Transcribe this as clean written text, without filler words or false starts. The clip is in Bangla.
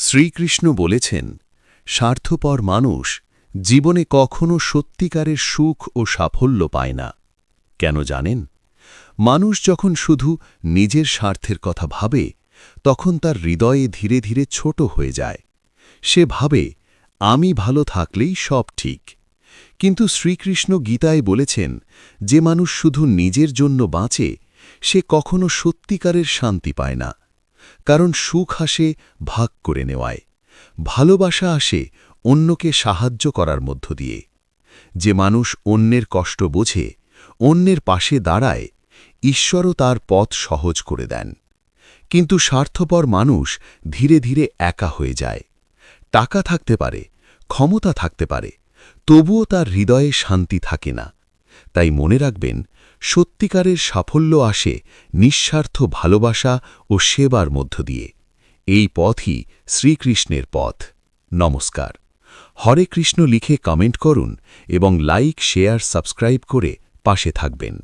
শ্রীকৃষ্ণ বলেছেন, স্বার্থপর মানুষ জীবনে কখনো সত্যিকারের সুখ ও সাফল্য পায় না। কেন জানেন? মানুষ যখন শুধু নিজের স্বার্থের কথা ভাবে, তখন তার হৃদয়ে ধীরে ধীরে ছোট হয়ে যায়। সে ভাবে, আমি ভালো থাকলেই সব ঠিক। কিন্তু শ্রীকৃষ্ণ গীতায় বলেছেন, যে মানুষ শুধু নিজের জন্য বাঁচে, সে কখনো সত্যিকারের শান্তি পায় না। কারণ সুখ আসে ভাগ করে নেওয়ায়, ভালোবাসা আসে অন্যকে সাহায্য করার মধ্য দিয়ে। যে মানুষ অন্যের কষ্ট বোঝে, অন্যের পাশে দাঁড়ায়, ঈশ্বরও তার পথ সহজ করে দেন। কিন্তু স্বার্থপর মানুষ ধীরে ধীরে একা হয়ে যায়। টাকা থাকতে পারে, ক্ষমতা থাকতে পারে, তবুও তার হৃদয়ে শান্তি থাকে না। তাই মনে রাখবেন, সত্যিকারের সাফল্য আসে নিঃস্বার্থ ভালোবাসা ও সেবার মধ্য দিয়ে। এই পথই শ্রীকৃষ্ণের পথ। নমস্কার। হরে কৃষ্ণ লিখে কমেন্ট করুন এবং লাইক, শেয়ার, সাবস্ক্রাইব করে পাশে থাকবেন।